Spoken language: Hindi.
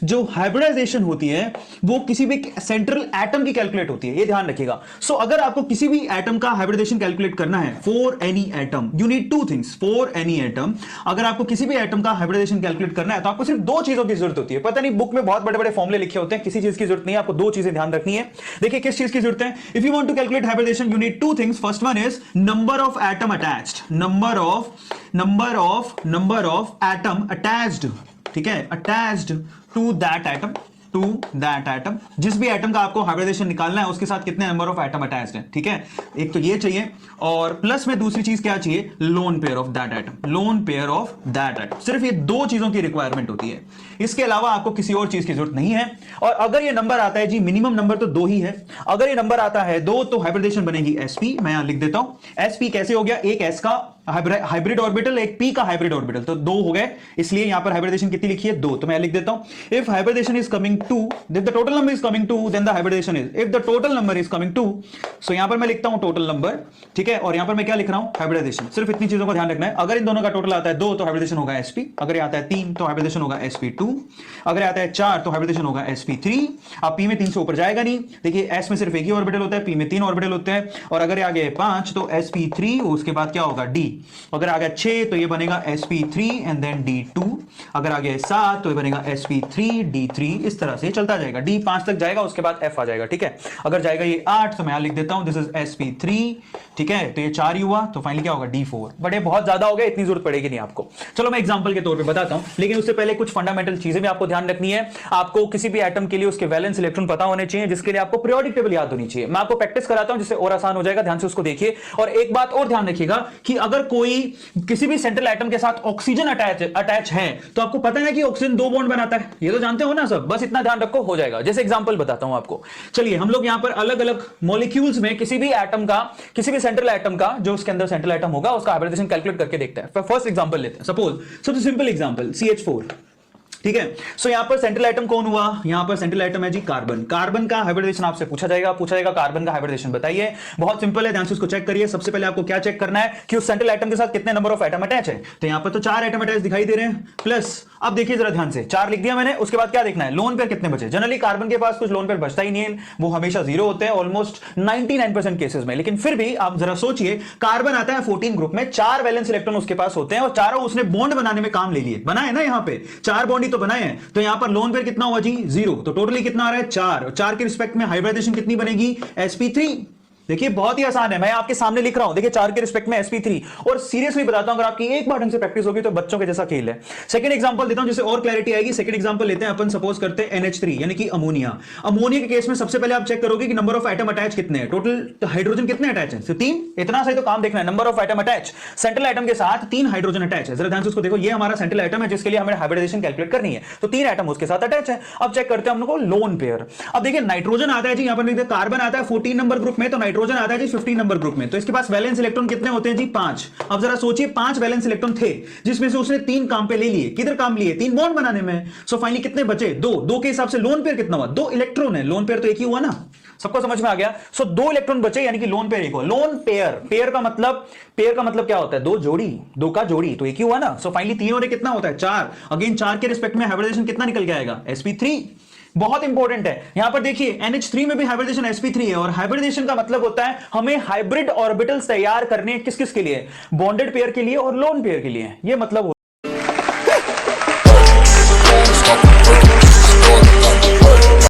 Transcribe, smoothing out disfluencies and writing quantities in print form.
जो हाइब्रिडाइजेशन होती है वो किसी भी सेंट्रल एटम की कैलकुलेट होती है, ये ध्यान रखिएगा। सो अगर आपको किसी भी एटम का हाइब्रिडाइजेशन कैलकुलेट करना है for any atom, you need two things for any atom. अगर आपको किसी भी एटम का हाइब्रिडाइजेशन कैलकुलेट करना है तो आपको सिर्फ दो चीजों की जरूरत होती है। पता नहीं बुक में बहुत बड़े बड़े फॉर्मुले लिखे होते हैं, किसी चीज की जरूरत नहीं है, आपको दो चीजें ध्यान रखनी है। देखिए किस चीज की जरूरत है। If you want to calculate hybridization you need two things. First one is number of atom attached, number of atom attached, ठीक है, अटैच्ड टू दैट एटम, जिस भी एटम का आपको हाइब्रिडाइजेशन निकालना है उसके साथ कितने नंबर ऑफ एटम अटैच्ड है, ठीक है। एक तो ये चाहिए और प्लस में दूसरी चीज क्या चाहिए, lone pair of that atom. सिर्फ ये दो चीजों की रिक्वायरमेंट होती है, इसके अलावा आपको किसी और चीज की जरूरत नहीं है। और अगर ये नंबर आता है जी, मिनिमम नंबर तो दो ही है, अगर ये नंबर आता है दो तो हाइब्रिडेशन बनेगी sp। मैं यहां लिख देता हूं sp कैसे हो गया, एक s का हाइब्रिड ऑर्बिटल, एक p का हाइब्रिड ऑर्बिटल, तो दो हो गए, इसलिए यहां पर हाइब्रिडेशन कितनी लिखी है, दो। तो मैं लिख देता हूं if hybridisation is coming to, if the total number is coming to then the hybridisation is, if the total number is coming to, so यहां पर मैं लिखता हूं टोटल नंबर, ठीक है, और यहां पर मैं क्या लिख रहा हूं, हाइब्रिडेशन। सिर्फ इतनी चीजों का ध्यान रखना है। अगर इन दोनों का टोटल आता है दो तो हाइब्रिडेशन होगा sp, अगर ये आता है तीन तो हाइब्रिडेशन होगा sp2, अगर आता है चार तो हाइब्रिडेशन होगा sp3। अब p में 3 से ऊपर जाएगा नहीं, देखिए s में सिर्फ एक ही ऑर्बिटल होता है, p में 3 ऑर्बिटल होते हैं, और अगर आ गया 5 तो sp3, उसके बाद क्या होगा d, अगर आ गया 6 तो ये बनेगा sp3 एंड देन d2, अगर आ गया 7 तो ये बनेगा sp3 d3, इस तरह से चलता जाएगा, d 5 तक जाएगा, उसके बाद f आ जाएगा, ठीक है। अगर जाएगा ये 8 तो मैं यहां लिख देता हूं दिस इज sp3, ठीक है, तो ये 4 ही हुआ, तो फाइनली क्या होगा d4। बट ये बहुत ज्यादा हो गया, इतनी जरूरत पड़ेगी नहीं आपको। चलो मैं एग्जांपल के तौर पे बताता हूं, लेकिन उससे पहले कुछ फंडामेंटल चीजें भी आपको ध्यान रखनी है। आपको किसी भी एटम के लिए उसके वैलेंस इलेक्ट्रॉन पता होने चाहिए, जिसके लिए आपको पीरियोडिक टेबल याद होनी चाहिए। मैं आपको प्रैक्टिस कराता हूं जिससे और आसान हो जाएगा, ध्यान से उसको देखिए। और एक बात और ध्यान रखिएगा कि अगर कोई किसी भी सेंट्रल एटम के साथ ऑक्सीजन अटैच है तो आपको पता है कि ऑक्सीजन दो बॉन्ड बनाता है, ये तो जानते हो ना सब, बस इतना ध्यान रखो हो जाएगा। जैसे एग्जांपल बताता हूं आपको, चलिए हम लोग यहां पर अलग अलग मॉलिक्यूल्स में किसी भी एटम का, किसी भी सेंट्रल एटम का, जो उसके अंदर सेंट्रल एटम होगा उसका हाइब्रिडेशन कैलकुलेट करके देखते हैं। फर्स्ट एग्जांपल लेते हैं, सपोज सबसे सिंपल एग्जांपल CH4, ठीक है। सो यहां पर सेंट्रल एटम कौन हुआ, यहां पर सेंट्रल एटम है जी कार्बन। कार्बन का हाइब्रिडेशन आपसे पूछा जाएगा कार्बन का हाइब्रिडेशन बताइए। बहुत सिंपल है, ध्यान से उसको चेक करिए। सबसे पहले आपको क्या चेक करना है कि उस सेंट्रल एटम के साथ कितने नंबर ऑफ एटम अटैच है। तो यहां पर तो 4 एटम अटैच दिखाई दे रहे हैं, प्लस अब देखिए जरा ध्यान से, 4 लिख दिया मैंने, उसके बाद क्या देखना है, लोन पेयर कितने बचे। जनरली कार्बन के पास कुछ लोन पेयर बचता ही नहीं है, वो हमेशा 0 होते हैं ऑलमोस्ट 99% केसेस में। लेकिन फिर भी आप जरा सोचिए, कार्बन आता है 14 ग्रुप में, 4 वैलेंस इलेक्ट्रॉन उसके पास होते हैं और चारों उसने बॉन्ड बनाने में काम ले लिए, बनाए ना, यहां पे 4 बॉन्ड ही तो बनाए हैं। तो यहां पर लोन पेयर कितना हुआ जी, 0। तो टोटली कितना आ रहा है, 4, और 4 के रिस्पेक्ट में हाइब्रिडेशन कितनी बनेगी, sp3। देखिए बहुत ही आसान है, मैं आपके सामने लिख रहा हूं, देखिए 4 के रिस्पेक्ट में sp3। और सीरियसली बताता हूं, अगर आपकी एक बार ढंग से प्रैक्टिस होगी तो बच्चों के जैसा खेल है। सेकंड एग्जांपल देता हूं जिससे और क्लैरिटी आएगी। सेकंड एग्जांपल लेते हैं अपन, सपोज करते हैं NH3 यानी कि अमोनिया। अमोनिया के केस में सबसे पहले आप चेक करोगे कि नंबर ऑफ एटम अटैच कितने हैं, टोटल हाइड्रोजन कितने अटैच है, सिर्फ 3। इतना सही तो काम देखना है, number of atom attach, central atom के साथ 3 हाइड्रोजन अटैच है। जरा ध्यान से उसको देखो, ये हमारा सेंट्रल एटम है जिसके लिए हमें हाइब्रिडेशन कैलकुलेट करनी है, तो 3 एटम उसके साथ अटैच है। अब चेक करते हैं हम लोग को लोन पेयर। अब देखिए नाइट्रोजन आता है जी, यहां पर लिखते हैं कार्बन आता है 14 नंबर ग्रुप में, तो नाइट्रोजन आता है जी 15 नंबर ग्रुप में। तो इसके पास वैलेंस इलेक्ट्रॉन कितने होते हैं जी, 5। अब जरा सोचिए, 5 वैलेंस इलेक्ट्रॉन थे जिसमें से उसने 3 काम पे ले लिए। किधर काम लिए, 3 बॉन्ड बनाने में। सो फाइनली कितने बचे, 2 के हिसाब से लोन पेयर कितना हुआ, 2 इलेक्ट्रॉन है, लोन पेयर तो एक ही हुआ ना, सबको समझ में आ गया। सो 2 इलेक्ट्रॉन बचे यानी कि लोन पेयर एक हुआ। लोन पेयर का मतलब क्या होता है, 2 जोड़ी, 2 का जोड़ी, तो एक ही हुआ ना। सो फाइनली तीनों ने कितना होता है, 4। अगेन 4 के रिस्पेक्ट में हाइब्रिडेशन कितना निकल के आएगा, sp3। बहुत इंपॉर्टेंट है, यहां पर देखिए NH3 में भी हाइब्रिडेशन sp3 है, और हाइब्रिडेशन का मतलब होता है हमें हाइब्रिड ऑर्बिटल्स तैयार करने, किस किस के लिए, बॉन्डेड पेयर के लिए और लोन पेयर के लिए, ये मतलब